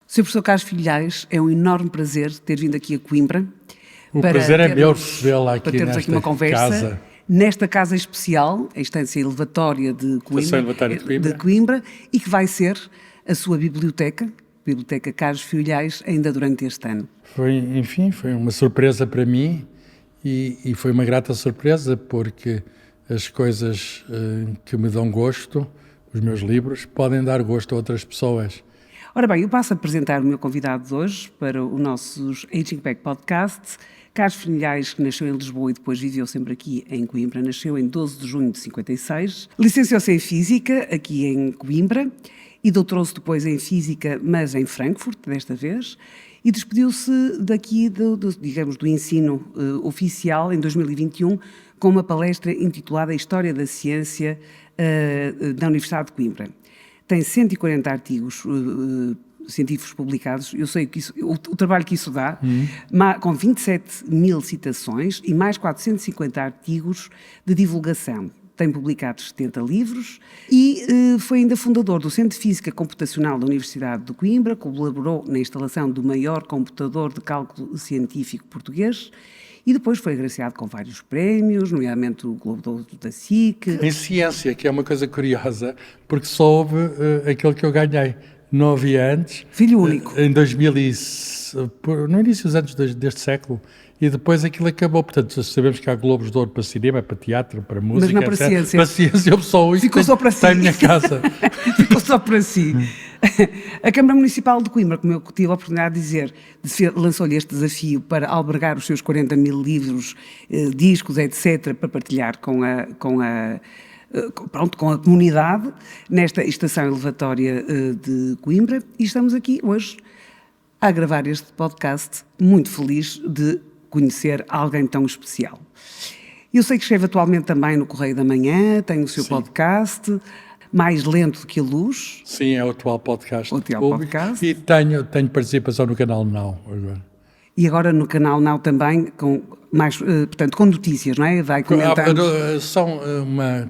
Sr. Professor Carlos Filhais, é um enorme prazer ter vindo aqui a Coimbra. O prazer é meu recebê-la aqui nesta aqui uma conversa, casa. Nesta casa especial, a Estância Elevatória de Coimbra, e que vai ser a sua biblioteca Carlos Filhais, ainda durante este ano. Foi uma surpresa para mim e foi uma grata surpresa, porque as coisas que me dão gosto, os meus livros, podem dar gosto a outras pessoas. Ora bem, eu passo a apresentar o meu convidado de hoje para o nosso Aging Back Podcast. Carlos Filhais, que nasceu em Lisboa e depois viveu sempre aqui em Coimbra, nasceu em 12 de junho de 56, licenciou-se em Física aqui em Coimbra e doutorou-se depois em Física, mas em Frankfurt, desta vez, e despediu-se daqui, do ensino oficial em 2021 com uma palestra intitulada História da Ciência da Universidade de Coimbra. Tem 140 artigos científicos publicados, eu sei que o trabalho que isso dá, com 27 mil citações e mais 450 artigos de divulgação. Tem publicado 70 livros e foi ainda fundador do Centro de Física Computacional da Universidade de Coimbra, colaborou na instalação do maior computador de cálculo científico português e depois foi agraciado com vários prémios, nomeadamente o Globo de Ouro da SIC. Em ciência, que é uma coisa curiosa, porque soube aquele que eu ganhei. Não havia antes. Filho único. Em 2000, no início dos anos deste século. E depois aquilo acabou. Portanto, sabemos que há Globos de Ouro para cinema, para teatro, para música, mas não para ciência. Para ciência, eu só isso. Ficou só para si. Está em minha casa. Ficou só para si. A Câmara Municipal de Coimbra, como eu tive a oportunidade de dizer, lançou-lhe este desafio para albergar os seus 40 mil livros, discos, etc., para partilhar com a comunidade nesta estação elevatória de Coimbra, e estamos aqui hoje a gravar este podcast, muito feliz de conhecer alguém tão especial. Eu sei que escreve atualmente também no Correio da Manhã, tem o seu podcast, Mais Lento que a Luz. Sim, é o atual podcast. Podcast. E tenho participação no canal Now agora. E agora no canal Now também, portanto, com notícias, não é? Vai comentando. São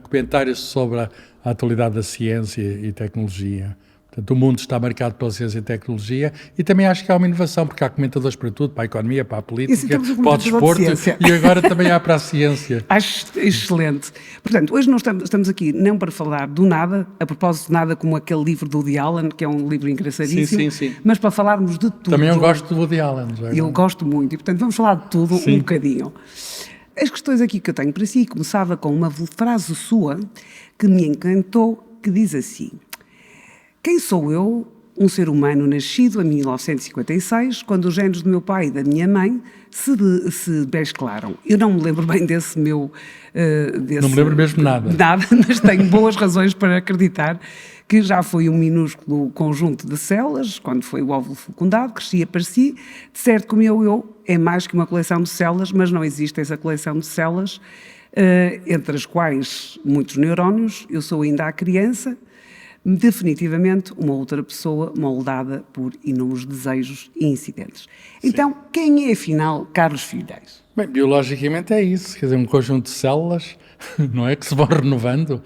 comentários sobre a atualidade da ciência e tecnologia. Portanto, o mundo está marcado pela ciência e tecnologia e também acho que há uma inovação, porque há comentadores para tudo, para a economia, para a política, para o desporto e agora também há para a ciência. Acho excelente. Portanto, hoje nós estamos aqui não para falar do nada, a propósito de nada como aquele livro do Woody Allen, que é um livro engraçadíssimo, sim. Mas para falarmos de tudo. Também eu gosto do Woody Allen. Eu gosto muito e, portanto, vamos falar de tudo um bocadinho. As questões aqui que eu tenho para si, começava com uma frase sua que me encantou, que diz assim: quem sou eu, um ser humano nascido em 1956, quando os genes do meu pai e da minha mãe se mesclaram? Eu não me lembro bem desse meu... não me lembro mesmo nada. Nada, mas tenho boas razões para acreditar que já foi um minúsculo conjunto de células, quando foi o óvulo fecundado, crescia para si. De certo, como eu, é mais que uma coleção de células, mas não existe essa coleção de células, entre as quais muitos neurónios. Eu sou ainda a criança, definitivamente uma outra pessoa moldada por inúmeros desejos e incidentes. Então, quem é, afinal, Carlos Filhais? Bem, biologicamente é isso, quer dizer, um conjunto de células, não é, que se vão renovando,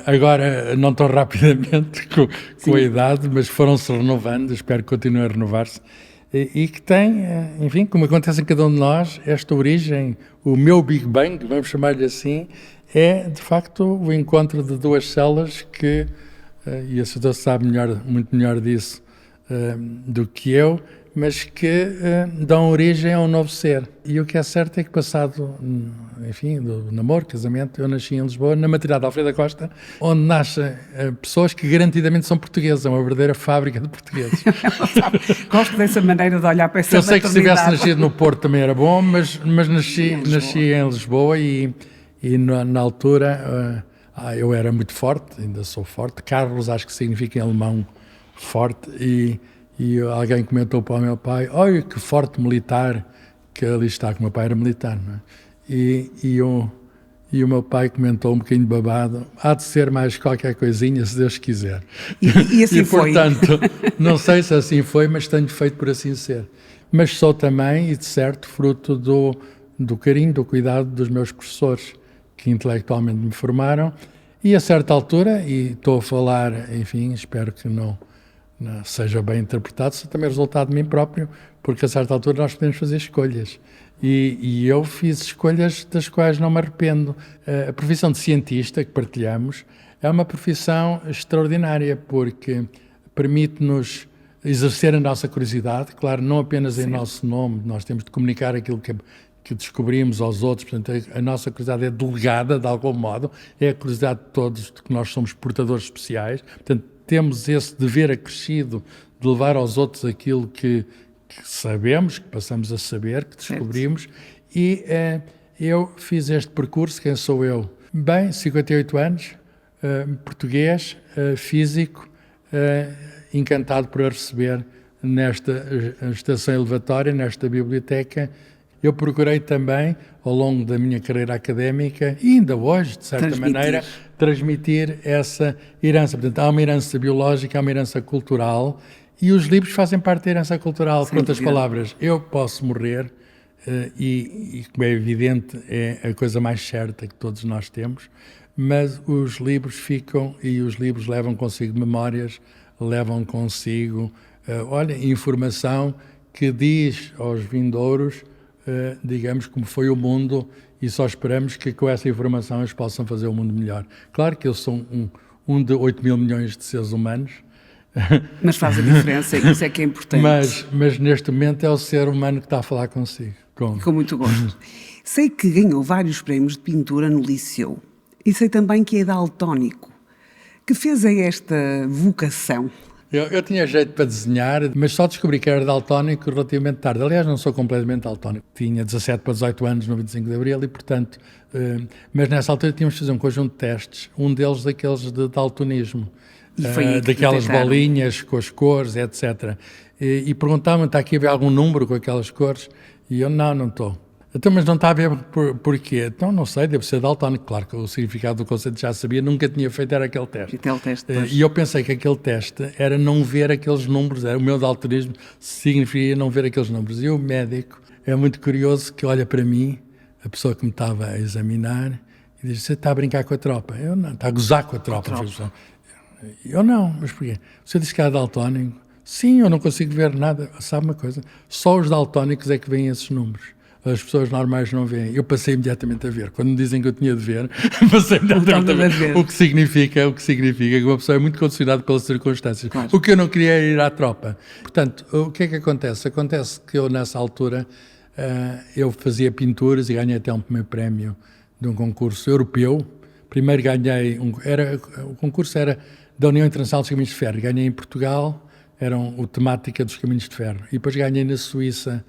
agora não tão rapidamente com a idade, mas foram-se renovando, espero que continuem a renovar-se, e que tem, enfim, como acontece em cada um de nós, esta origem, o meu Big Bang, vamos chamar-lhe assim, é, de facto, o encontro de duas células que... e a senhora sabe muito melhor disso do que eu, mas que dão origem a um novo ser. E o que é certo é que passado, enfim, do namoro, casamento, eu nasci em Lisboa, na maternidade Alfredo da Costa, onde nascem pessoas que garantidamente são portuguesas, é uma verdadeira fábrica de portugueses. Gosto dessa maneira de olhar para essa Eu sei que se tivesse nascido no Porto também era bom, mas nasci em Lisboa e na altura... eu era muito forte, ainda sou forte. Carlos, acho que significa em alemão forte. E alguém comentou para o meu pai: olha que forte militar que ali está, que o meu pai era militar, não é? E o meu pai comentou um bocadinho babado: há de ser mais qualquer coisinha, se Deus quiser. E assim foi. Portanto, não sei se assim foi, mas tenho feito por assim ser. Mas sou também, e de certo, fruto do carinho, do cuidado dos meus professores, que intelectualmente me formaram E a certa altura, e estou a falar, enfim, espero que não seja bem interpretado, isso também é resultado de mim próprio, porque a certa altura nós podemos fazer escolhas. E eu fiz escolhas das quais não me arrependo. A profissão de cientista que partilhamos é uma profissão extraordinária, porque permite-nos exercer a nossa curiosidade, claro, não apenas em nosso nome, nós temos de comunicar aquilo que descobrimos aos outros, portanto a nossa curiosidade é delegada de algum modo, é a curiosidade de todos, de que nós somos portadores especiais, portanto temos esse dever acrescido de levar aos outros aquilo que sabemos, que passamos a saber, que descobrimos, e eu fiz este percurso. Quem sou eu? Bem, 58 anos, português, físico, encantado por a receber nesta estação elevatória, nesta biblioteca. Eu procurei também, ao longo da minha carreira académica, e ainda hoje, de certa maneira, transmitir essa herança. Portanto, há uma herança biológica, há uma herança cultural, e os livros fazem parte da herança cultural. Por outras palavras, eu posso morrer, e como é evidente, é a coisa mais certa que todos nós temos, mas os livros ficam, e os livros levam consigo memórias, levam consigo, informação que diz aos vindouros, digamos, como foi o mundo, e só esperamos que com essa informação eles possam fazer o mundo melhor. Claro que eu sou um de 8 mil milhões de seres humanos. Mas faz a diferença, e isso é que é importante. Mas neste momento é o ser humano que está a falar consigo. Com muito gosto. Sei que ganhou vários prémios de pintura no Liceu, e sei também que é daltónico. Que fez a esta vocação? Eu tinha jeito para desenhar, mas só descobri que era daltónico relativamente tarde. Aliás, não sou completamente daltónico. Tinha 17 para 18 anos no 25 de Abril e, portanto... mas nessa altura tínhamos de fazer um conjunto de testes, um deles daqueles de daltonismo. Daquelas bolinhas com as cores, etc. E perguntavam-me, está aqui a ver algum número com aquelas cores? E eu, não estou. Então, mas não está a ver porquê? Então, não sei, deve ser daltónico. Claro que o significado do conceito já sabia, nunca tinha feito era aquele teste. E eu pensei que aquele teste era não ver aqueles números, o meu daltonismo significaria não ver aqueles números. E o médico é muito curioso que olha para mim, a pessoa que me estava a examinar, e diz, você está a brincar com a tropa? Eu não, está a gozar com a tropa. Eu não, mas porquê? Você disse que era daltónico? Sim, eu não consigo ver nada. Sabe uma coisa? Só os daltónicos é que veem esses números. As pessoas normais não veem. Eu passei imediatamente a ver. Quando me dizem que eu tinha de ver, passei imediatamente a ver. O que significa que uma pessoa é muito condicionada pelas circunstâncias. Claro. O que eu não queria era ir à tropa. Portanto, o que é que acontece? Acontece que eu, nessa altura, eu fazia pinturas e ganhei até um primeiro prémio de um concurso europeu. Primeiro ganhei... o concurso era da União Internacional dos Caminhos de Ferro. Ganhei em Portugal, era a temática dos Caminhos de Ferro. E depois ganhei na Suíça,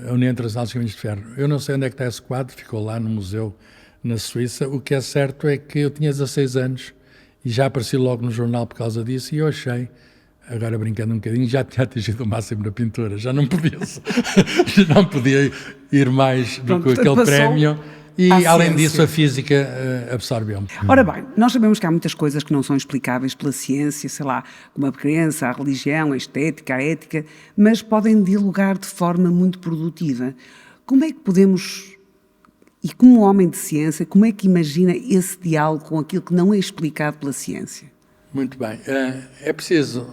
a União Internacional dos Caminhos de Ferro. Eu não sei onde é que está esse quadro, ficou lá no museu na Suíça. O que é certo é que eu tinha 16 anos e já apareci logo no jornal por causa disso, e eu achei, agora brincando um bocadinho, já tinha atingido o máximo na pintura, já não podia ir mais do que aquele prémio. E, além disso, a física absorveu-me. Ora bem, nós sabemos que há muitas coisas que não são explicáveis pela ciência, sei lá, como a crença, a religião, a estética, a ética, mas podem dialogar de forma muito produtiva. Como é que podemos, e como homem de ciência, como é que imagina esse diálogo com aquilo que não é explicado pela ciência? Muito bem. É preciso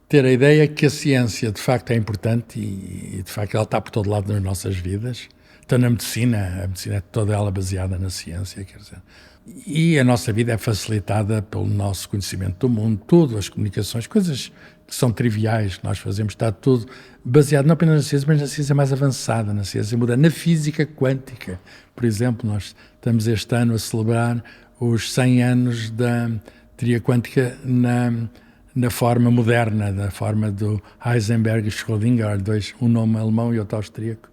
ter a ideia que a ciência, de facto, é importante e de facto, ela está por todo lado nas nossas vidas. Então, a medicina é toda ela baseada na ciência, quer dizer. E a nossa vida é facilitada pelo nosso conhecimento do mundo, tudo, as comunicações, coisas que são triviais que nós fazemos, está tudo baseado não apenas na ciência, mas na ciência mais avançada, na ciência moderna, na física quântica. Por exemplo, nós estamos este ano a celebrar os 100 anos da teoria quântica na forma moderna, da forma do Heisenberg e Schrödinger, um nome alemão e outro austríaco.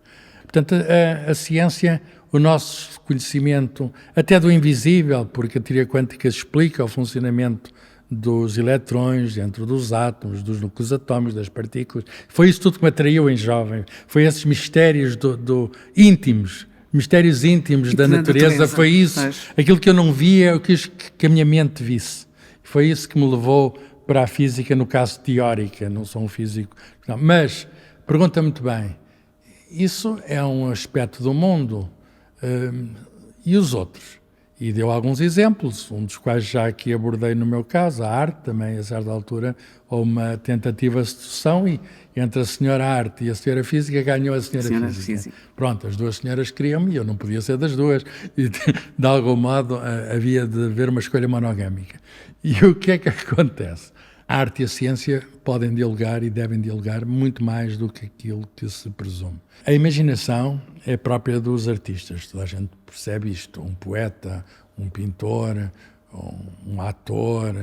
Portanto, a ciência, o nosso conhecimento, até do invisível, porque a teoria quântica explica o funcionamento dos eletrões dentro dos átomos, dos núcleos atómicos, das partículas. Foi isso tudo que me atraiu em jovem. Foi esses mistérios íntimos, mistérios íntimos da natureza. Foi isso, aquilo que eu não via, o que a minha mente visse. Foi isso que me levou para a física, no caso teórica. Não sou um físico. Não. Mas, pergunta muito bem, isso é um aspecto do mundo. E os outros? E deu alguns exemplos, um dos quais já aqui abordei no meu caso, a arte também, a certa altura, houve uma tentativa de sedução e entre a senhora arte e a senhora física ganhou a senhora física. Pronto, as duas senhoras queriam-me e eu não podia ser das duas. E de algum modo havia de haver uma escolha monogâmica. E o que é que acontece? A arte e a ciência podem dialogar e devem dialogar muito mais do que aquilo que se presume. A imaginação é própria dos artistas, toda a gente percebe isto. Um poeta, um pintor, um ator,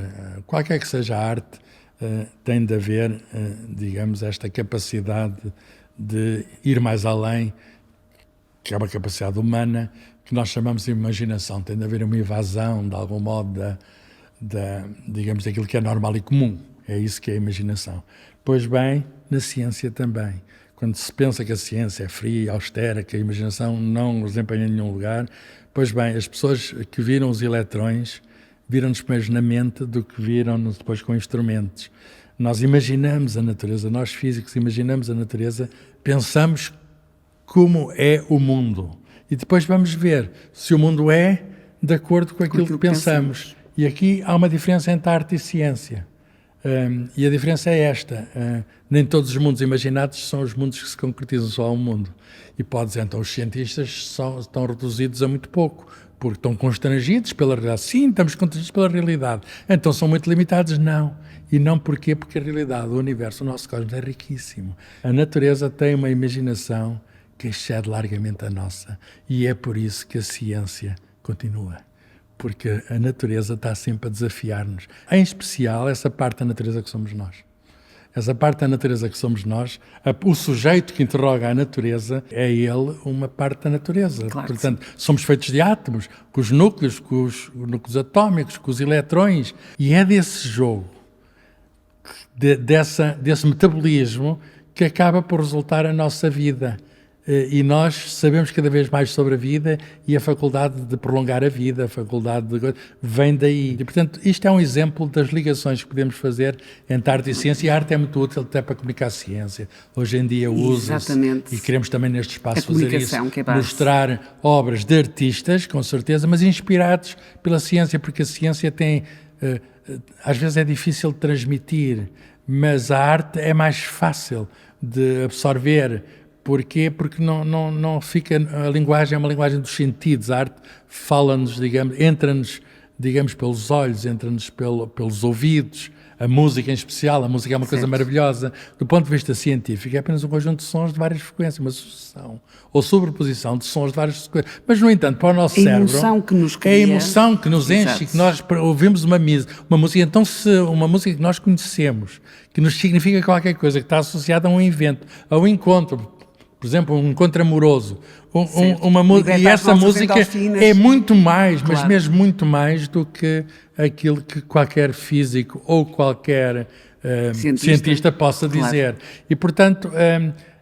qualquer que seja a arte, tem de haver, digamos, esta capacidade de ir mais além, que é uma capacidade humana, que nós chamamos de imaginação. Tem de haver uma evasão, de algum modo, digamos, daquilo que é normal e comum. É isso que é a imaginação. Pois bem, na ciência também. Quando se pensa que a ciência é fria, austera, que a imaginação não desempenha em nenhum lugar, pois bem, as pessoas que viram os eletrões viram-nos primeiro na mente do que viram-nos depois com instrumentos. Nós imaginamos a natureza, nós físicos imaginamos a natureza, pensamos como é o mundo. E depois vamos ver se o mundo é de acordo com aquilo que pensamos. E aqui há uma diferença entre arte e ciência. E a diferença é esta. Nem todos os mundos imaginados são os mundos que se concretizam só a um mundo. E pode dizer, então os cientistas estão reduzidos a muito pouco, porque estão constrangidos pela realidade. Sim, estamos constrangidos pela realidade. Então são muito limitados? Não. E não porquê? Porque a realidade, o universo, o nosso cosmos é riquíssimo. A natureza tem uma imaginação que excede largamente a nossa. E é por isso que a ciência continua. Porque a natureza está sempre a desafiar-nos. Em especial, essa parte da natureza que somos nós. Essa parte da natureza que somos nós, o sujeito que interroga a natureza, é ele uma parte da natureza. Claro. Portanto, somos feitos de átomos, com os núcleos núcleos atómicos, com os eletrões. E é desse jogo, desse metabolismo, que acaba por resultar a nossa vida. E nós sabemos cada vez mais sobre a vida e a faculdade de prolongar a vida, a faculdade vem daí. E, portanto, isto é um exemplo das ligações que podemos fazer entre arte e ciência. E a arte é muito útil até para comunicar a ciência. Hoje em dia usa-se, e queremos também neste espaço fazer isso, mostrar obras de artistas, com certeza, mas inspirados pela ciência, porque a ciência tem, às vezes é difícil de transmitir, mas a arte é mais fácil de absorver. Porquê? Porque não fica... A linguagem é uma linguagem dos sentidos. A arte fala-nos, digamos, entra-nos, digamos, pelos olhos, entra-nos pelos ouvidos. A música em especial, a música é uma coisa maravilhosa. Do ponto de vista científico, é apenas um conjunto de sons de várias frequências, uma sucessão ou sobreposição de sons de várias frequências. Mas, no entanto, para o nosso cérebro... É a emoção que nos enche, que nós ouvimos uma música. Então, se uma música que nós conhecemos, que nos significa qualquer coisa, que está associada a um evento, a um encontro... Por exemplo, um encontro amoroso. E essa música é muito mais, mas mesmo muito mais do que aquilo que qualquer físico ou qualquer cientista possa dizer. E, portanto,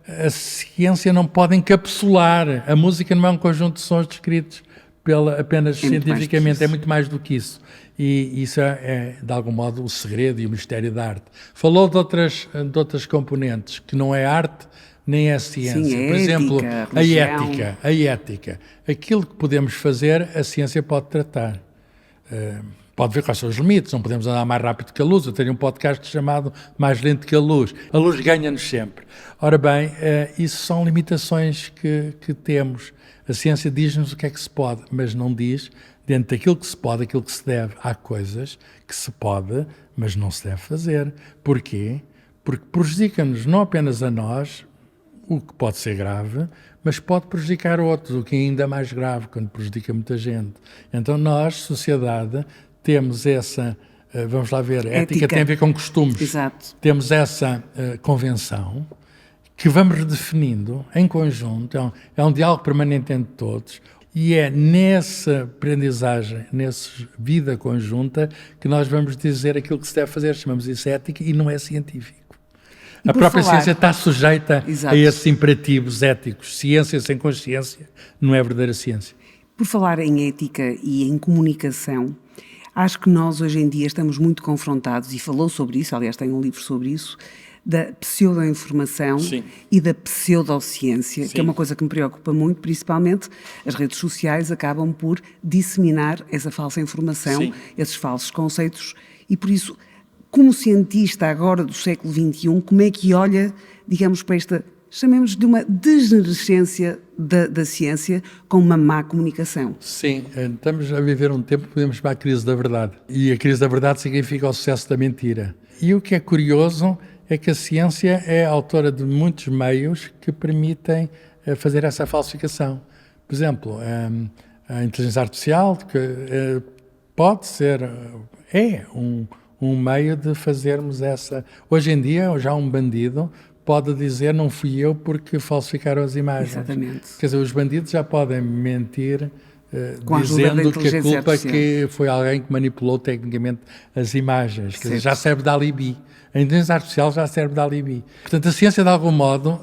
a ciência não pode encapsular. A música não é um conjunto de sons descritos apenas cientificamente, é muito mais do que isso. E isso é, de algum modo, o segredo e o mistério da arte. Falou de outras componentes, que não é arte, nem é ciência. Sim, por exemplo, a ética. Aquilo que podemos fazer, a ciência pode tratar. Pode ver quais são os limites, não podemos andar mais rápido que a luz. Eu tenho um podcast chamado Mais Lento que a Luz. A luz ganha-nos sempre. Ora bem, isso são limitações que temos. A ciência diz-nos o que é que se pode, mas não diz, dentro daquilo que se pode, aquilo que se deve. Há coisas que se pode, mas não se deve fazer. Porquê? Porque prejudica-nos não apenas a nós, o que pode ser grave, mas pode prejudicar outros, o que é ainda mais grave, quando prejudica muita gente. Então nós, sociedade, temos essa, vamos lá ver, ética tem a ver com costumes. Exato. Temos essa convenção que vamos redefinindo em conjunto, é um diálogo permanente entre todos, e é nessa aprendizagem, nessa vida conjunta, que nós vamos dizer aquilo que se deve fazer, chamamos isso ética, e não é científico. A própria ciência está sujeita a esses imperativos éticos. Ciência sem consciência não é verdadeira ciência. Por falar em ética e em comunicação, acho que nós hoje em dia estamos muito confrontados, e falou sobre isso, aliás tem um livro sobre isso, da pseudo-informação e da pseudociência, que é uma coisa que me preocupa muito, principalmente as redes sociais acabam por disseminar essa falsa informação, esses falsos conceitos, e por isso, como cientista agora do século XXI, como é que olha, digamos, para esta, chamemos de uma degenerescência da ciência com uma má comunicação? Sim, estamos a viver um tempo que podemos chamar a crise da verdade. E a crise da verdade significa o sucesso da mentira. E o que é curioso é que a ciência é autora de muitos meios que permitem fazer essa falsificação. Por exemplo, a inteligência artificial, que pode ser, um meio de fazermos essa... Hoje em dia, já um bandido pode dizer não fui eu porque falsificaram as imagens. Exatamente. Quer dizer, os bandidos já podem mentir com dizendo que a culpa artificial. que foi alguém que manipulou tecnicamente as imagens. Quer dizer, já serve de alibi. A inteligência artificial já serve de alibi. Portanto, a ciência, de algum modo,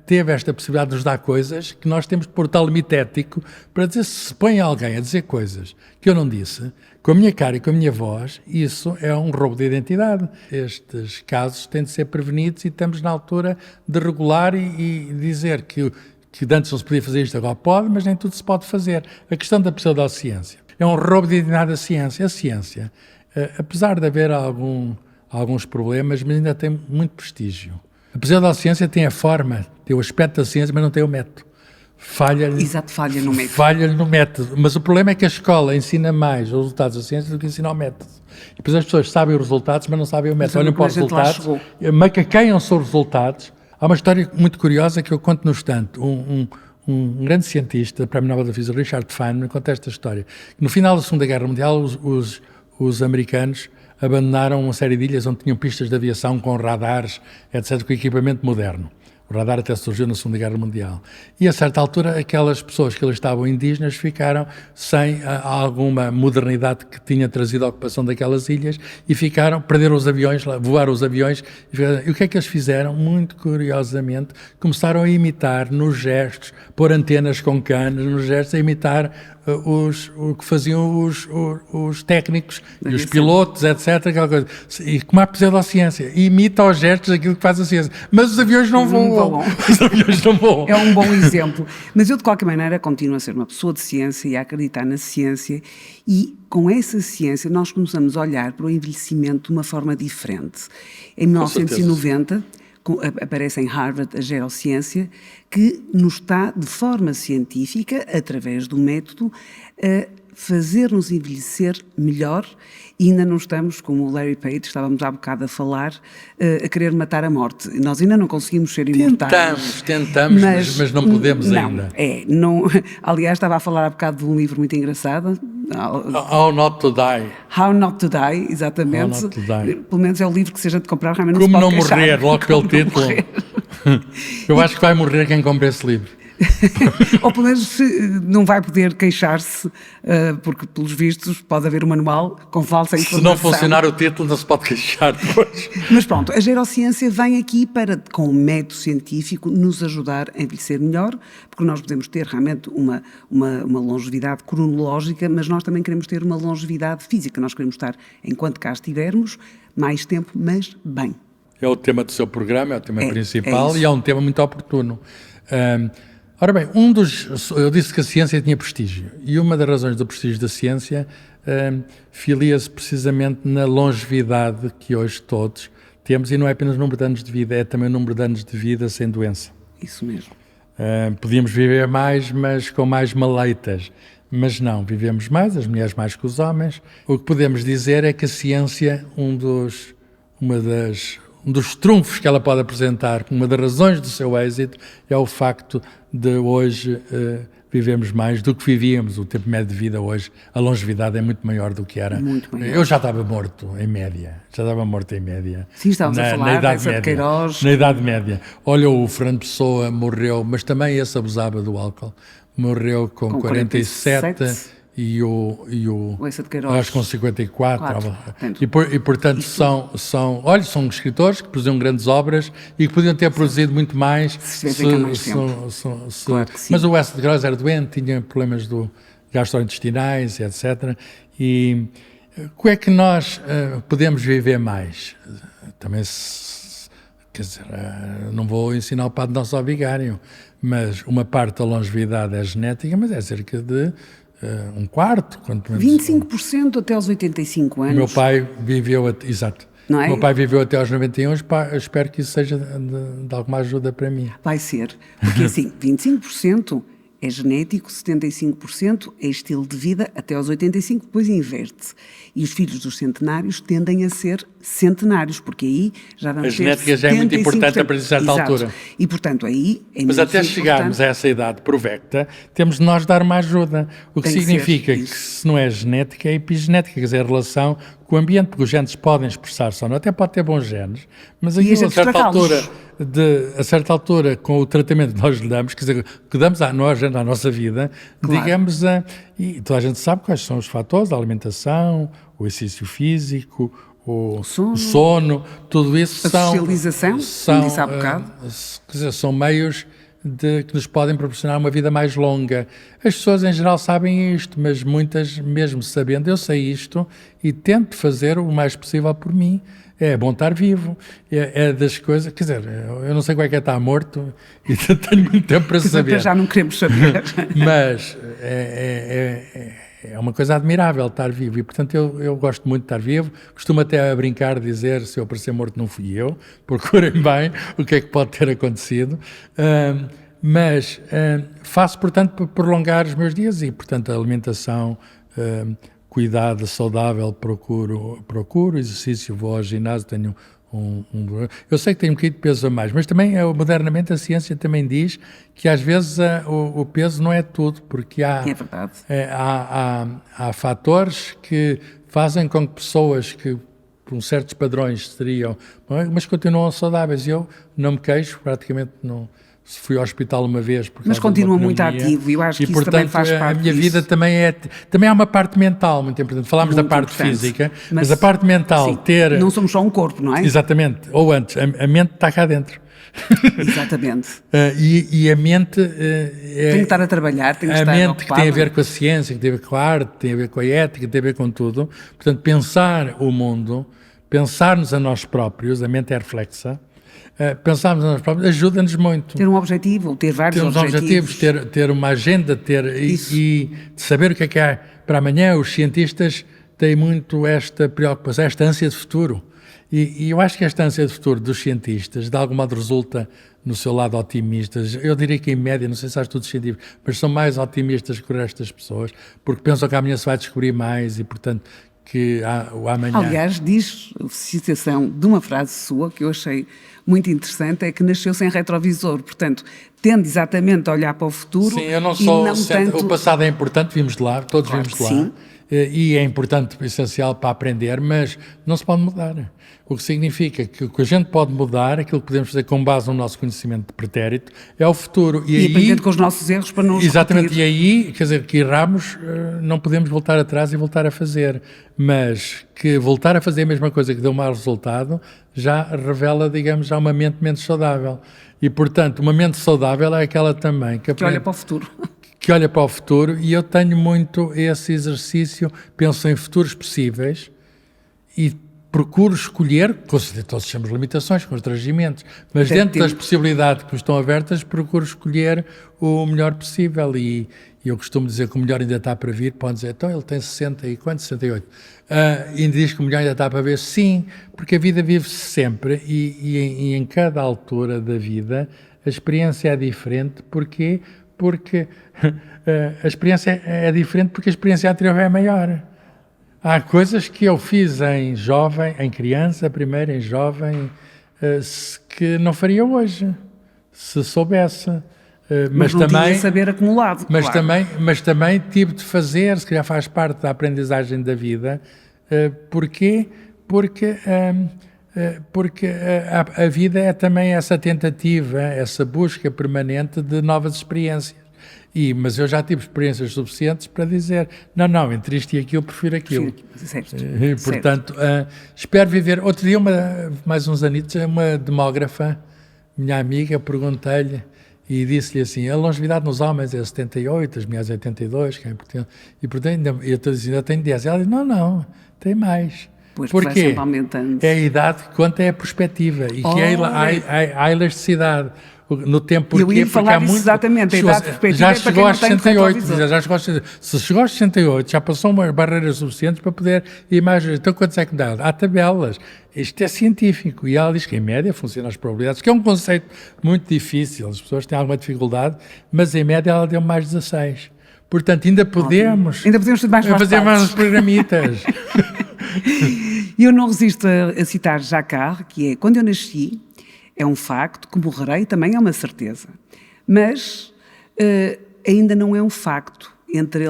teve esta possibilidade de nos dar coisas que nós temos de pôr tal limite ético para dizer, se põe alguém a dizer coisas que eu não disse, com a minha cara e com a minha voz, isso é um roubo de identidade. Estes casos têm de ser prevenidos e estamos na altura de regular e dizer que antes não se podia fazer isto, agora pode, mas nem tudo se pode fazer. A questão da pseudociência é um roubo de identidade da ciência. A ciência, apesar de haver alguns problemas, mas ainda tem muito prestígio. A pseudociência tem a forma, tem o aspecto da ciência, mas não tem o método. Falha-lhe no método. Falha-lhe no método. Mas o problema é que a escola ensina mais os resultados da ciência do que ensina o método. E depois as pessoas sabem os resultados, mas não sabem o método. Olham para os resultados, macaqueiam sobre os resultados. Há uma história muito curiosa que eu conto no instante. Um grande cientista, Prémio Nobel da Física, Richard Feynman, conta esta história. No final da Segunda Guerra Mundial, os americanos abandonaram uma série de ilhas onde tinham pistas de aviação com radares, etc., com equipamento moderno. O radar até surgiu na Segunda Guerra Mundial. E, a certa altura, aquelas pessoas que ali estavam indígenas ficaram sem alguma modernidade que tinha trazido a ocupação daquelas ilhas e perderam os aviões, voaram os aviões. E o que é que eles fizeram? Muito curiosamente, começaram a imitar nos gestos, pôr antenas com canas, nos gestos, a imitar o que faziam os técnicos e os pilotos, etc. Aquela coisa. E como a pseudociência, imita aos gestos aquilo que faz a ciência. Mas os aviões não voam. Os aviões não voam. É um bom exemplo. Mas eu, de qualquer maneira, continuo a ser uma pessoa de ciência e a acreditar na ciência, e com essa ciência nós começamos a olhar para o envelhecimento de uma forma diferente. Em 1990... aparece em Harvard a gerociência, que nos está, de forma científica, através do método, a fazer-nos envelhecer melhor, e ainda não estamos, como o Larry Page, estávamos há bocado a falar, a querer matar a morte. Nós ainda não conseguimos ser imortais. Tentamos, mas não podemos ainda. Não. Aliás, estava a falar há bocado de um livro muito engraçado. How Not to Die. How Not to Die, exatamente. How Not to Die. Pelo menos é o livro que, seja de comprar, realmente Como não se pode não morrer, queixar. logo pelo título. Eu acho que vai morrer quem compra esse livro. Ou pelo menos não vai poder queixar-se, porque pelos vistos pode haver um manual com falsa informação. Se não funcionar o título, não se pode queixar depois. Mas pronto, a gerociência vem aqui para, com o método científico, nos ajudar a envelhecer melhor, porque nós podemos ter realmente uma longevidade cronológica, mas nós também queremos ter uma longevidade física. Nós queremos estar, enquanto cá estivermos, mais tempo, mas bem. É o tema do seu programa, é o tema principal e é um tema muito oportuno. Ora bem, eu disse que a ciência tinha prestígio, e uma das razões do prestígio da ciência filia-se precisamente na longevidade que hoje todos temos, e não é apenas o número de anos de vida, é também o número de anos de vida sem doença. Isso mesmo. Podíamos viver mais, mas com mais maleitas, mas não, vivemos mais, as mulheres mais que os homens. O que podemos dizer é que a ciência, um dos trunfos que ela pode apresentar, uma das razões do seu êxito, é o facto de hoje vivemos mais do que vivíamos. O tempo médio de vida hoje, a longevidade é muito maior do que era. Muito maior. Eu já estava morto, em média. Sim, estávamos a falar da Idade Queiroz. Na Idade Média. Olha, o Fernando Pessoa morreu, mas também esse abusava do álcool. Morreu com 47 e o Leça de Queiroz, acho que com 54. Portanto, E portanto são escritores que produziam grandes obras e que podiam ter produzido muito mais Claro que sim. Mas o Leça de Queiroz era doente, tinha problemas gastrointestinais, etc. E como é que nós podemos viver mais? também quer dizer, não vou ensinar o Padre Nosso ao vigário, mas uma parte da longevidade é genética, mas é cerca de um quarto. 25% até aos 85 anos. O meu pai viveu, exato. Não é? O meu pai viveu até aos 91, espero que isso seja de alguma ajuda para mim. Vai ser, porque assim, 25% é genético, 75% é estilo de vida até aos 85, depois inverte. E os filhos dos centenários tendem a ser centenários, porque aí já vamos ter 75%. A genética já é muito importante a partir de certa altura. E, portanto, aí é Mas até chegarmos a essa idade provecta, temos de nós dar uma ajuda. O que significa que se não é genética, é epigenética, quer dizer, a relação com o ambiente, porque os genes podem expressar-se ou não, até pode ter bons genes, mas aquilo a certa altura, com o tratamento que nós lhe damos, quer dizer, que damos à nossa vida, claro, digamos, e toda a gente sabe quais são os fatores, a alimentação, o exercício físico, o sono, tudo isso a socialização, como disse há bocado. Quer dizer, são meios que nos podem proporcionar uma vida mais longa. As pessoas em geral sabem isto, mas muitas, mesmo sabendo, eu sei isto e tento fazer o mais possível por mim. É bom estar vivo, é das coisas, quer dizer, eu não sei como é que é estar morto e tenho muito tempo para saber. Já não queremos saber. Mas é uma coisa admirável estar vivo e, portanto, eu gosto muito de estar vivo. Costumo até brincar, dizer, se eu aparecer morto não fui eu, procurem bem o que é que pode ter acontecido. Mas faço, portanto, para prolongar os meus dias e, portanto, a alimentação, cuidado saudável, procuro exercício, vou ao ginásio, tenho eu sei que tenho um bocadinho de peso a mais, mas também, modernamente, a ciência também diz que às vezes o peso não é tudo, porque há fatores que fazem com que pessoas que, por certos padrões, seriam, mas continuam saudáveis. Eu não me queixo, praticamente não. Fui ao hospital uma vez. Mas continua muito ativo e eu acho que isso portanto, também faz parte a minha vida também há uma parte mental muito importante. Falámos da parte física, mas a parte mental, sim, não somos só um corpo, não é? Exatamente, ou antes, a mente está cá dentro. Exatamente. E a mente... tem que estar a trabalhar, tem que estar ocupada. A mente ocupada. Que tem a ver com a ciência, que tem a ver com a arte, tem a ver com a ética, tem a ver com tudo. Portanto, pensar o mundo, pensar-nos a nós próprios, a mente é reflexa, pensarmos nós próprios, ajuda-nos muito. Ter um objetivo, ter vários objetivos. Ter uma agenda, e de saber o que é para amanhã. Os cientistas têm muito esta preocupação, esta ânsia de futuro. E eu acho que esta ânsia de futuro dos cientistas, de algum modo, resulta no seu lado otimistas. Eu diria que, em média, não sei se há estudos científicos, mas são mais otimistas que estas pessoas, porque pensam que amanhã se vai descobrir mais e, portanto, que o amanhã... Aliás, diz, citação de uma frase sua, que eu achei muito interessante, é que nasceu sem retrovisor, portanto, tende exatamente a olhar para o futuro. Sim, eu não sou... tanto... O passado é importante, vimos de lá, todos vimos de lá. Sim. E é importante, essencial para aprender, mas não se pode mudar. O que significa que o que a gente pode mudar, aquilo que podemos fazer com base no nosso conhecimento de pretérito, é o futuro. E aprendendo com os nossos erros para não os exatamente, repetir. E aí, quer dizer, que erramos, não podemos voltar atrás e voltar a fazer. Mas que voltar a fazer a mesma coisa que deu mau resultado, já revela, digamos, já uma mente menos saudável. E, portanto, uma mente saudável é aquela também que olha para o futuro. Que olha para o futuro, e eu tenho muito esse exercício, penso em futuros possíveis e procuro escolher, todos temos limitações, constrangimentos, mas dentro das possibilidades que me estão abertas, procuro escolher o melhor possível e eu costumo dizer que o melhor ainda está para vir. Pode dizer, então ele tem 60 e quanto? 68. E diz que o melhor ainda está para ver. Sim, porque a vida vive-se sempre e em cada altura da vida a experiência é diferente. Porquê? Porque a experiência é diferente porque a experiência anterior é maior. Há coisas que eu fiz em jovem, em criança, primeiro em jovem, que não faria hoje, se soubesse. Mas não também, tinha saber acumulado, mas, claro. mas também tive de fazer, se calhar faz parte da aprendizagem da vida. Porquê? Porque a vida é também essa tentativa, essa busca permanente de novas experiências. Mas eu já tive experiências suficientes para dizer, não, entre isto e aquilo, prefiro aquilo. Certo. Portanto, espero viver. Outro dia, mais uns anitos, uma demógrafa, minha amiga, perguntei-lhe e disse-lhe assim, a longevidade nos homens é 78, as mulheres 82, que é importante. E portanto, eu estou dizendo, eu tenho 10. Ela disse, não, tem mais. Pois, porque vai sempre aumentando. É a idade que conta, é a perspectiva e que é a elasticidade. No tempo, eu ia falar isso exatamente, a idade perspectiva já chegou aos 68, se chegou aos 68, já passou umas barreiras suficientes para poder imaginar. Então, quantos é que dá? Há tabelas. Isto é científico. E ela diz que, em média, funcionam as probabilidades, que é um conceito muito difícil. As pessoas têm alguma dificuldade, mas, em média, ela deu mais 16. Portanto, ainda podemos ter mais fazer mais uns programitas. E eu não resisto a citar Jacques, que é: quando eu nasci, é um facto, que morrerei também é uma certeza. Mas ainda não é um facto. Entre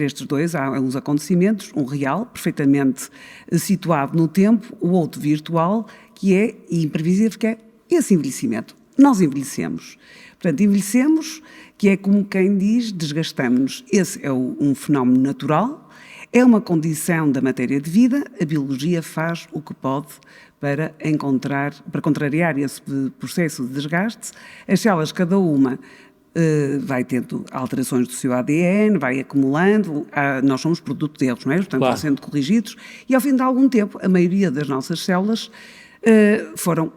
estes dois há uns acontecimentos, um real, perfeitamente situado no tempo, o outro virtual, que é imprevisível, que é esse envelhecimento. Nós envelhecemos. Portanto, envelhecemos, que é como quem diz, desgastamos-nos. Esse é um fenómeno natural, é uma condição da matéria de vida, a biologia faz o que pode para contrariar esse processo de desgaste. As células, cada uma, vai tendo alterações do seu ADN, vai acumulando, nós somos produto de erros, não é? Portanto, vão sendo corrigidos, e ao fim de algum tempo, a maioria das nossas células foram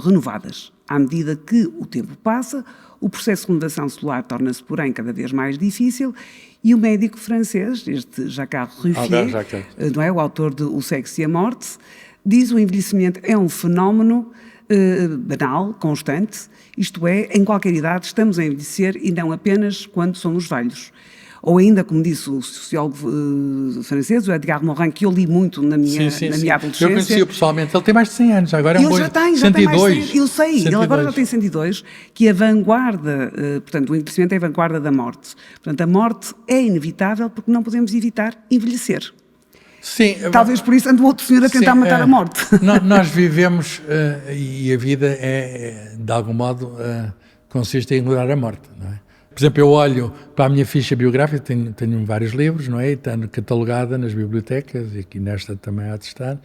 renovadas. À medida que o tempo passa, o processo de renovação celular torna-se, porém, cada vez mais difícil, e o médico francês, este Jacques Ruffier, não é? O autor de O Sexo e a Morte, diz que o envelhecimento é um fenómeno banal, constante, isto é, em qualquer idade estamos a envelhecer e não apenas quando somos velhos. Ou ainda, como disse o sociólogo francês, o Edgar Morin, que eu li muito na minha adolescência. Eu conheci-o pessoalmente, ele tem mais de 100 anos, agora é um bom... Já tem mais de 100, eu sei, 102. Ele agora já tem 102, que a vanguarda, portanto, o envelhecimento é a vanguarda da morte. Portanto, a morte é inevitável porque não podemos evitar envelhecer. Sim, talvez por isso ande o outro senhor a tentar matar a morte. Nós vivemos, e a vida de algum modo, consiste em ignorar a morte, não é? Por exemplo, eu olho para a minha ficha biográfica, tenho vários livros, não é? E está catalogada nas bibliotecas, e aqui nesta também há de estar,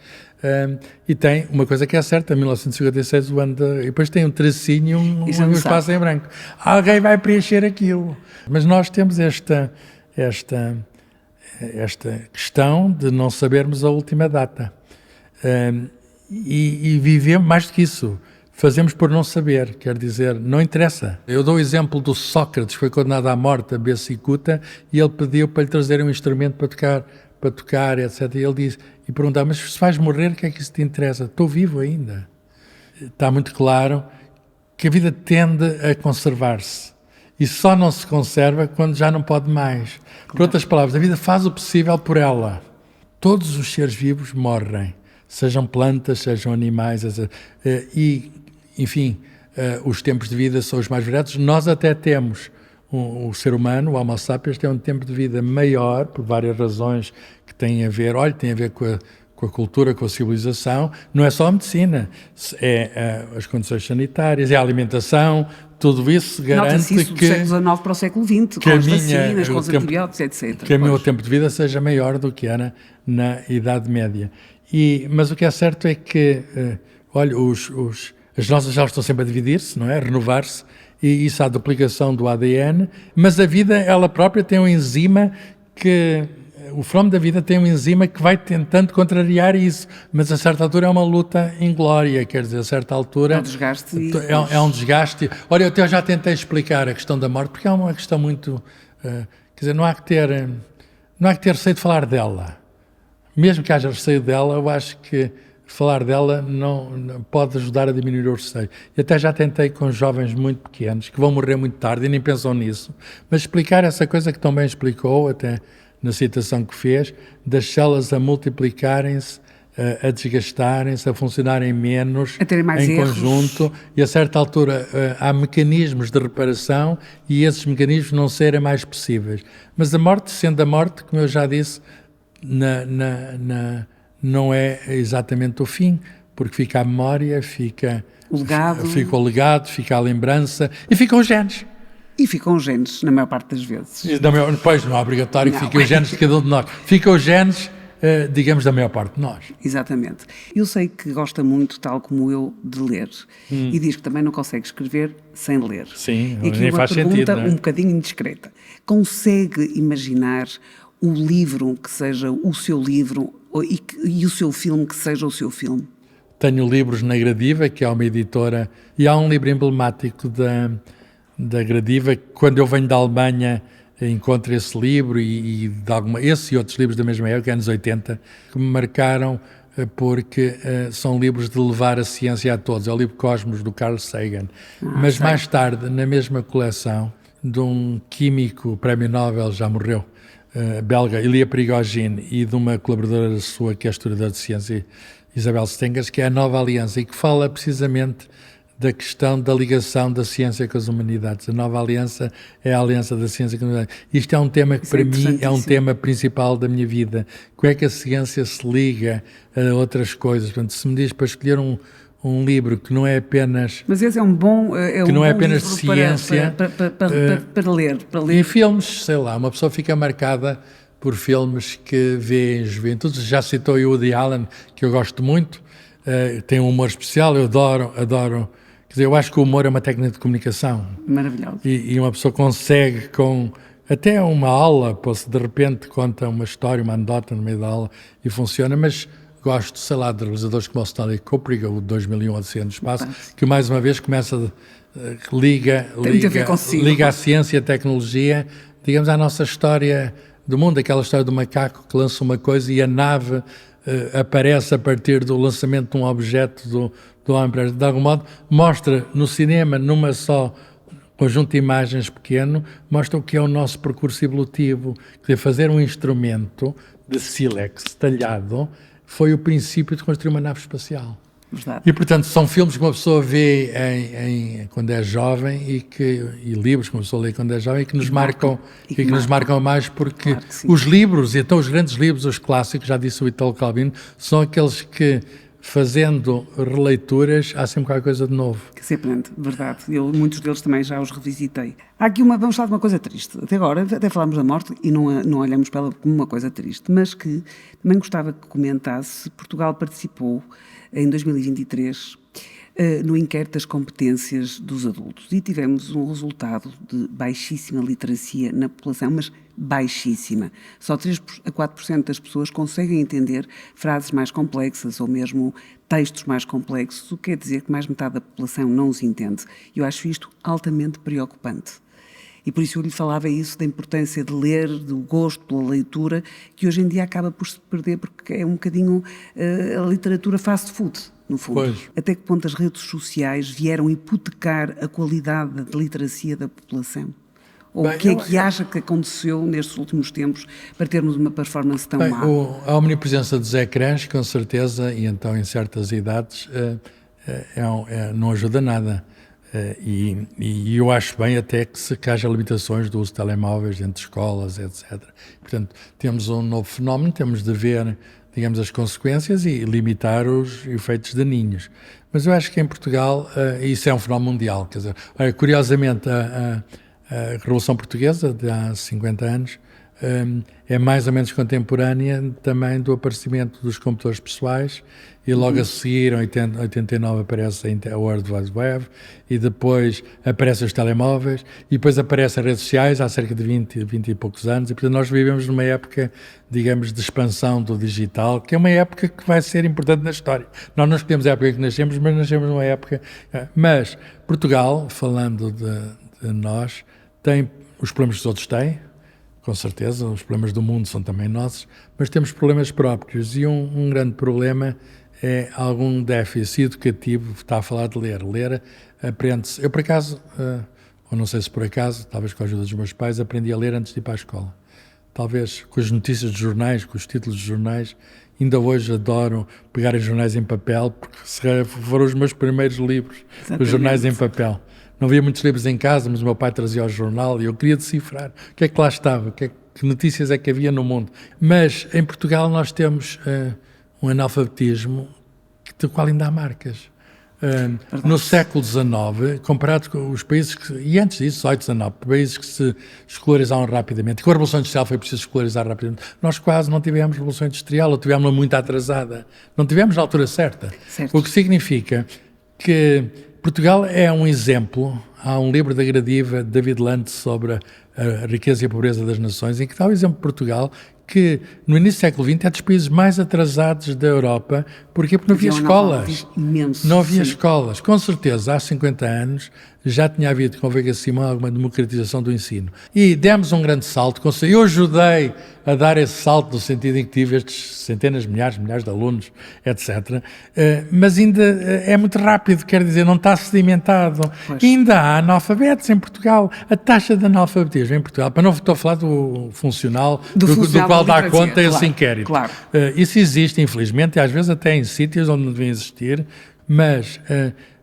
e tem uma coisa que é certa, 1956, o ano e depois tem um tracinho, um espaço em branco. Alguém vai preencher aquilo. Mas nós temos esta questão de não sabermos a última data. E vivemos mais do que isso. Fazemos por não saber, quer dizer, não interessa. Eu dou o exemplo do Sócrates, que foi condenado à morte, a cicuta, e ele pediu para lhe trazer um instrumento para tocar, etc. E ele disse, e perguntava, mas se vais morrer, o que é que isso te interessa? Estou vivo ainda. Está muito claro que a vida tende a conservar-se. E só não se conserva quando já não pode mais. Por outras palavras, a vida faz o possível por ela. Todos os seres vivos morrem, sejam plantas, sejam animais, e, enfim, os tempos de vida são os mais variados. Nós até temos, o ser humano, o Homo sapiens, tem um tempo de vida maior, por várias razões que têm a ver, tem a ver com a cultura, com a civilização. Não é só a medicina, é as condições sanitárias, é a alimentação, tudo isso garante isso do século XIX para o século XX, com as vacinas, com os antibióticos, etc. Que o meu tempo de vida seja maior do que era na Idade Média. Mas o que é certo é que, as nossas células estão sempre a dividir-se, não é? A renovar-se, e isso há duplicação do ADN, mas a vida, ela própria, tem um enzima o fenómeno da vida tem um enzima que vai tentando contrariar isso, mas a certa altura é uma luta inglória, quer dizer, a certa altura... É um desgaste. É um desgaste. Olha, eu até já tentei explicar a questão da morte, porque é uma questão muito... quer dizer, não há que ter receio de falar dela. Mesmo que haja receio dela, eu acho que falar dela não pode ajudar a diminuir o receio. E até já tentei com jovens muito pequenos, que vão morrer muito tarde e nem pensam nisso, mas explicar essa coisa que tão bem explicou, até na citação que fez, das células a multiplicarem-se, a desgastarem-se, a funcionarem menos, a terem mais em erros. Conjunto, e a certa altura há mecanismos de reparação e esses mecanismos não serem mais possíveis. Mas a morte, sendo a morte, como eu já disse, não é exatamente o fim, porque fica a memória, fica o legado, fica a lembrança e ficam os genes. E ficam os genes, na maior parte das vezes. Pois, não é obrigatório que fiquem os genes de cada um de nós. Ficam os genes, digamos, da maior parte de nós. Exatamente. Eu sei que gosta muito, tal como eu, de ler. E diz que também não consegue escrever sem ler. Sim, e aqui nem uma faz pergunta sentido, não é? Um bocadinho indiscreta. Consegue imaginar o livro que seja o seu livro e o seu filme que seja o seu filme? Tenho livros na Gradiva, que é uma editora, e há um livro emblemático da Gradiva, que quando eu venho da Alemanha encontro esse livro esse e outros livros da mesma época, anos 80, que me marcaram porque são livros de levar a ciência a todos. É o livro Cosmos, do Carl Sagan. Mas mais tarde, na mesma coleção, de um químico, prémio Nobel, já morreu, belga, Ilya Prigogine, e de uma colaboradora sua, que é historiadora de ciência, Isabel Stengers, que é a Nova Aliança, e que fala precisamente da questão da ligação da ciência com as humanidades. A Nova Aliança é a aliança da ciência com as humanidades. Isto é um tema que, para mim, é um tema principal da minha vida. Como é que a ciência se liga a outras coisas? Portanto, se me diz para escolher um livro que não é apenas... Mas esse é um bom que não é apenas ciência... Para ler. E filmes, sei lá, uma pessoa fica marcada por filmes que vê em juventude. Já citou o Woody Allen, que eu gosto muito, tem um humor especial, eu adoro. Quer dizer, eu acho que o humor é uma técnica de comunicação. Maravilhoso. E uma pessoa consegue, com até uma aula, de repente conta uma história, uma anedota no meio da aula e funciona, mas gosto, sei lá, de realizadores como o Stanley Kubrick, o 2001 Odisseia no Espaço, que mais uma vez começa, liga a ciência e a tecnologia, digamos, à nossa história do mundo, aquela história do macaco que lança uma coisa e a nave aparece a partir do lançamento de um objeto do homem. De algum modo, mostra no cinema, numa só conjunto de imagens pequeno, mostra o que é o nosso percurso evolutivo. Quer dizer, fazer um instrumento de sílex talhado foi o princípio de construir uma nave espacial. Verdade. E, portanto, são filmes que uma pessoa vê quando é jovem e livros que uma pessoa lê quando é jovem e que nos marcam mais, porque os livros, e então os grandes livros, os clássicos, já disse o Italo Calvino, são aqueles que, fazendo releituras, há sempre qualquer coisa de novo. Que se aprende, verdade. Muitos deles também já os revisitei. Há aqui vamos falar de uma coisa triste. Até agora, até falámos da morte e não olhamos para ela como uma coisa triste, mas que também gostava que comentasse. Portugal participou em 2023 no inquérito das competências dos adultos e tivemos um resultado de baixíssima literacia na população, mas baixíssima. Só 3 a 4% das pessoas conseguem entender frases mais complexas ou mesmo textos mais complexos, o que quer dizer que mais metade da população não os entende. Eu acho isto altamente preocupante. E por isso eu lhe falava isso da importância de ler, do gosto pela leitura, que hoje em dia acaba por se perder, porque é um bocadinho a literatura fast food, no fundo. Pois. Até que ponto as redes sociais vieram hipotecar a qualidade de literacia da população? Ou o que é que acha que aconteceu nestes últimos tempos para termos uma performance tão má? A omnipresença dos ecrãs, com certeza, e então em certas idades, não ajuda nada. E eu acho bem até que haja limitações do uso de telemóveis entre escolas, etc. Portanto, temos um novo fenómeno, temos de ver, digamos, as consequências e limitar os efeitos daninhos. Mas eu acho que em Portugal isso é um fenómeno mundial. Quer dizer, curiosamente, a Revolução Portuguesa, de há 50 anos, é mais ou menos contemporânea também do aparecimento dos computadores pessoais, e logo a seguir, em 89, aparece a World Wide Web, e depois aparecem os telemóveis, e depois aparecem as redes sociais há cerca de 20 e poucos anos, e portanto nós vivemos numa época, digamos, de expansão do digital, que é uma época que vai ser importante na história. Nós não escolhemos a época em que nascemos, mas nascemos numa época... Mas Portugal, falando de nós, tem os problemas que os outros têm, com certeza, os problemas do mundo são também nossos, mas temos problemas próprios, e um grande problema é algum déficit educativo. Está a falar de ler. Ler aprende-se. Eu, por acaso, ou não sei se por acaso, talvez com a ajuda dos meus pais, aprendi a ler antes de ir para a escola. Talvez com as notícias de jornais, com os títulos de jornais. Ainda hoje adoro pegar os jornais em papel, porque foram os meus primeiros livros, os jornais em papel. Não havia muitos livros em casa, mas o meu pai trazia o jornal e eu queria decifrar o que é que lá estava, que notícias é que havia no mundo. Mas em Portugal nós temos um analfabetismo do qual ainda há marcas. No século XIX, comparado com os países e antes disso, 18, 19, países que se escolarizavam rapidamente, com a Revolução Industrial foi preciso escolarizar rapidamente, nós quase não tivemos Revolução Industrial, ou tivemos-la muito atrasada, não tivemos na altura certa. Certo. O que significa que Portugal é um exemplo. Há um livro da Gradiva, de David Lunt, sobre a riqueza e a pobreza das nações, em que dá o exemplo de Portugal, que no início do século XX é dos países mais atrasados da Europa. Porquê? Porque não havia escolas. Não havia escolas. Com certeza, há 50 anos já tinha havido, com Veiga Simão, alguma democratização do ensino. E demos um grande salto. Eu ajudei a dar esse salto no sentido em que tive estes centenas, milhares de alunos, etc. Mas ainda é muito rápido, quer dizer, não está sedimentado. Ainda há analfabetos em Portugal. A taxa de analfabetismo em Portugal, para não estou a falar do funcional, do qual dá conta esse inquérito. Claro. Isso existe, infelizmente, e às vezes até em sítios onde não devia existir, mas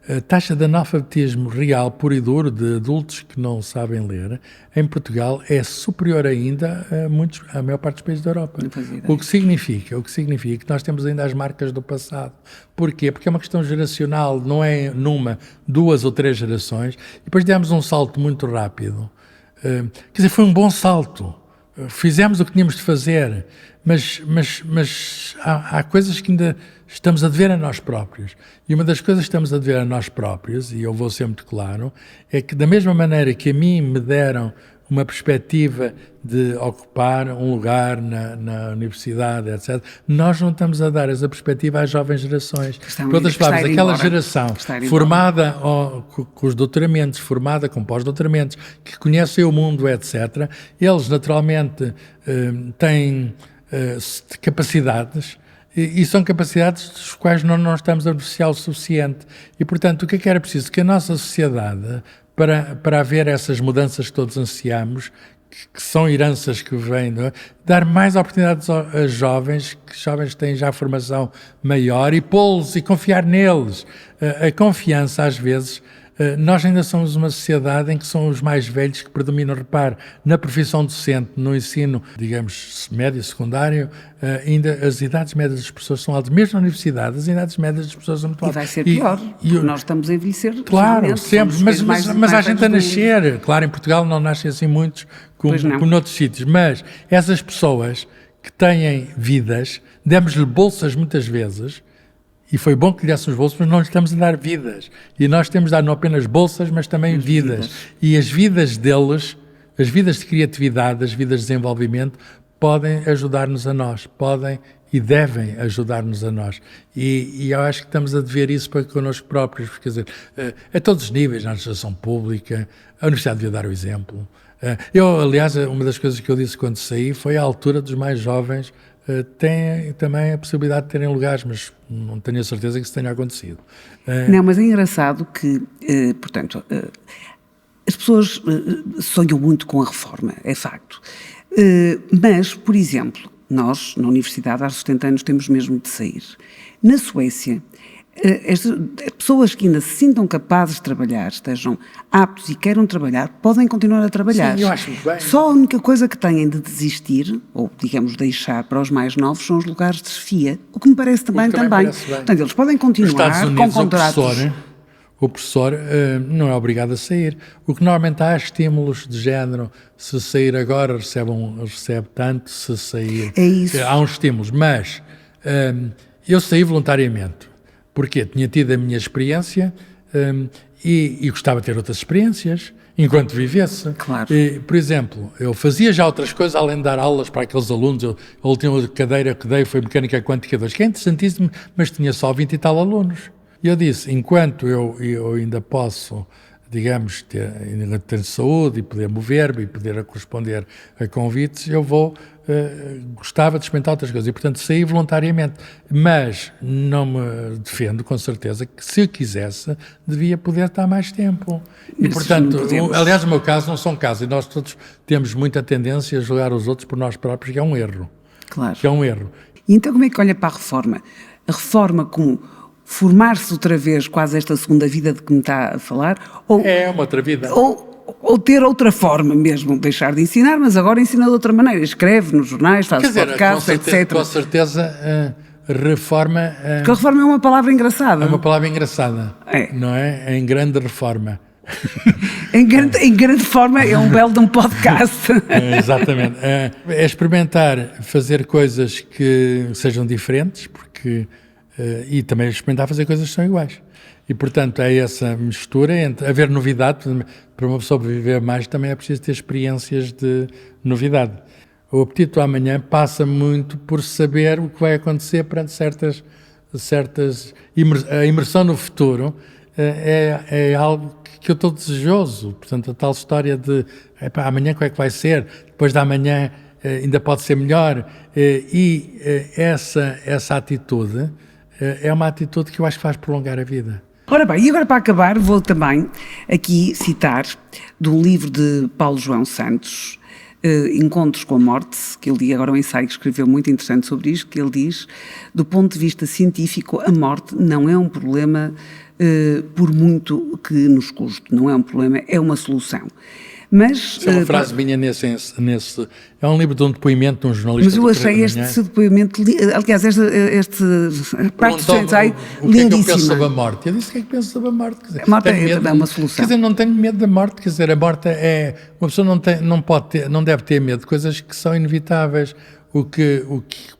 a taxa de analfabetismo real, puro e duro, de adultos que não sabem ler, em Portugal é superior ainda à maior parte dos países da Europa. O que significa que nós temos ainda as marcas do passado. Porquê? Porque é uma questão geracional, não é numa, 2 ou 3 gerações, e depois demos um salto muito rápido. Quer dizer, foi um bom salto. Fizemos o que tínhamos de fazer, mas há coisas que ainda estamos a dever a nós próprios. E uma das coisas que estamos a dever a nós próprios, e eu vou ser muito claro, é que da mesma maneira que a mim me deram uma perspectiva de ocupar um lugar na universidade, etc., nós não estamos a dar essa perspectiva às jovens gerações. Por outras palavras, aquela geração formada com os doutoramentos, formada com pós-doutoramentos, que conhecem o mundo, etc., eles naturalmente têm capacidades, e são capacidades dos quais não estamos a beneficiar o suficiente. E, portanto, o que é que era preciso? Que a nossa sociedade, para haver essas mudanças que todos ansiamos, que são heranças que vêm, dar mais oportunidades a jovens, que jovens têm já formação maior, e pô-los e confiar neles. A confiança, às vezes, nós ainda somos uma sociedade em que são os mais velhos que predominam. Repare, na profissão docente, no ensino, digamos, médio, secundário, ainda as idades médias das pessoas são altas. Mesmo na universidade, as idades médias das pessoas são muito altas. E vai ser pior, porque nós estamos a envelhecer. Claro, sempre, mas há gente a nascer. Claro, em Portugal não nascem assim muitos como noutros sítios, mas essas pessoas que têm vidas, demos-lhe bolsas muitas vezes. E foi bom que lhe dessem os bolsos, mas não lhe estamos a dar vidas. E nós temos de dar não apenas bolsas, mas também vidas. E as vidas deles, as vidas de criatividade, as vidas de desenvolvimento, podem ajudar-nos a nós. Podem e devem ajudar-nos a nós. E eu acho que estamos a dever isso para connosco próprios. Quer dizer, a todos os níveis, na administração pública, a universidade devia dar o exemplo. Eu, aliás, uma das coisas que eu disse quando saí foi a altura dos mais jovens têm também a possibilidade de terem lugares, mas não tenho a certeza que isso tenha acontecido. Não, mas é engraçado que, portanto, as pessoas sonham muito com a reforma, é facto. Mas, por exemplo, nós, na universidade, há 70 anos, temos mesmo de sair. Na Suécia, as pessoas que ainda se sintam capazes de trabalhar, estejam aptos e queiram trabalhar, podem continuar a trabalhar. Sim, eu acho bem. Só a única coisa que têm de desistir, ou digamos deixar para os mais novos, são os lugares de chefia, o que me parece também. Portanto, eles podem continuar com contratos. O professor não é obrigado a sair. O que normalmente há estímulos de género, se sair agora recebe tanto, se sair... É isso. Há uns estímulos, mas eu saí voluntariamente. Porque tinha tido a minha experiência e gostava de ter outras experiências enquanto vivesse. Claro. Por exemplo, eu fazia já outras coisas além de dar aulas para aqueles alunos. A última cadeira que dei foi Mecânica Quântica 2, que é interessantíssimo, mas tinha só 20 e tal alunos. E eu disse, enquanto eu ainda posso, digamos, ter saúde e poder mover-me e poder corresponder a convites, eu gostava de experimentar outras coisas e, portanto, saí voluntariamente. Mas não me defendo, com certeza, que se eu quisesse, devia poder estar mais tempo. E, portanto, aliás, o meu caso não são casos, e nós todos temos muita tendência a julgar os outros por nós próprios, que é um erro. Claro. Que é um erro. E então como é que olha para a reforma? A reforma como formar-se outra vez, quase esta segunda vida de que me está a falar? Ou, é uma outra vida. Ou ter outra forma mesmo, deixar de ensinar, mas agora ensina de outra maneira. Escreve nos jornais, faz podcasts, etc. Com certeza, reforma... Porque a reforma é uma palavra engraçada. É uma palavra engraçada, não é? Em grande reforma. Em grande forma é um belo de um podcast. Exatamente. É experimentar fazer coisas que sejam diferentes, porque... e também experimentar fazer coisas que são iguais. E, portanto, é essa mistura entre haver novidade. Para uma pessoa viver mais também é preciso ter experiências de novidade. o apetite do amanhã passa muito por saber o que vai acontecer perante a imersão no futuro é algo que eu estou desejoso. Portanto, a tal história de amanhã como é que vai ser, depois da amanhã ainda pode ser melhor, e essa atitude é uma atitude que eu acho que faz prolongar a vida. Ora bem, e agora para acabar vou também aqui citar de um livro de Paulo João Santos, Encontros com a Morte, que ele li agora um ensaio que escreveu muito interessante sobre isto, que ele diz, do ponto de vista científico, a morte não é um problema por muito que nos custe, não é um problema, é uma solução. Mas, isso é uma frase minha nesse. É um livro de um depoimento de um jornalista. Mas eu achei este depoimento, aliás, este parte do ensaio, lindíssima. O que é que eu penso sobre a morte? Eu disse o que é que penso sobre a morte. Quer dizer, a morte é uma solução. Quer dizer, não tenho medo da morte. Quer dizer, a morte é... Uma pessoa não deve ter medo de coisas que são inevitáveis. O que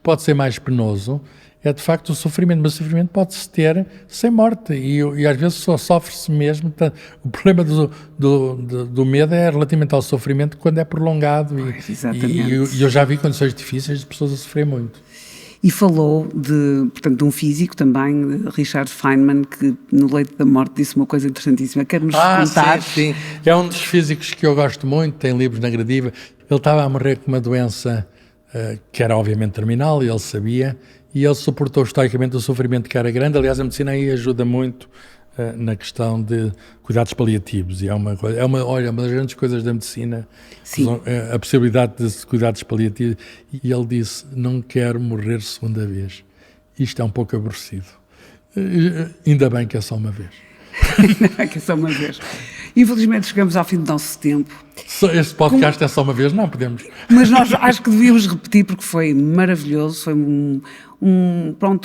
pode ser mais penoso é, de facto, o sofrimento. Mas o sofrimento pode-se ter sem morte. E às vezes só sofre-se mesmo. Portanto, o problema do medo é relativamente ao sofrimento quando é prolongado. E eu já vi condições difíceis de pessoas a sofrer muito. E falou de um físico também, Richard Feynman, que no leito da morte disse uma coisa interessantíssima. Quer-nos contar? Sim. É um dos físicos que eu gosto muito, tem livros na gradiva. Ele estava a morrer com uma doença que era obviamente terminal, e ele sabia, e ele suportou estoicamente o sofrimento que era grande. Aliás, a medicina aí ajuda muito na questão de cuidados paliativos, e é uma das grandes coisas da medicina, a possibilidade de cuidados paliativos, e ele disse, não quero morrer segunda vez, isto é um pouco aborrecido, ainda bem que é só uma vez. Ainda bem que é só uma vez. Infelizmente chegamos ao fim do nosso tempo. Este podcast é só uma vez? Não, podemos. Mas nós acho que devíamos repetir porque foi maravilhoso, foi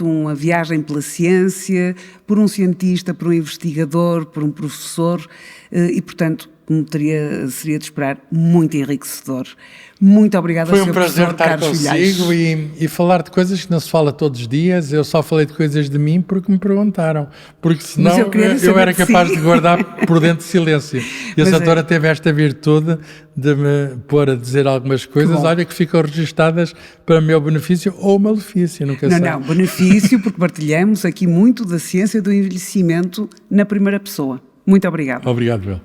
uma viagem pela ciência, por um cientista, por um investigador, por um professor e, portanto, seria de esperar, muito enriquecedor. Muito obrigada, Sr. Professor. Foi um prazer estar consigo e falar de coisas que não se fala todos os dias. Eu só falei de coisas de mim porque me perguntaram, porque senão eu era capaz de guardar por dentro de silêncio. E a Santora teve esta virtude de me pôr a dizer algumas coisas, olha, que ficam registadas para meu benefício ou malefício, nunca sei. Não, benefício, porque partilhamos aqui muito da ciência do envelhecimento na primeira pessoa. Muito obrigada. Obrigado, Bel.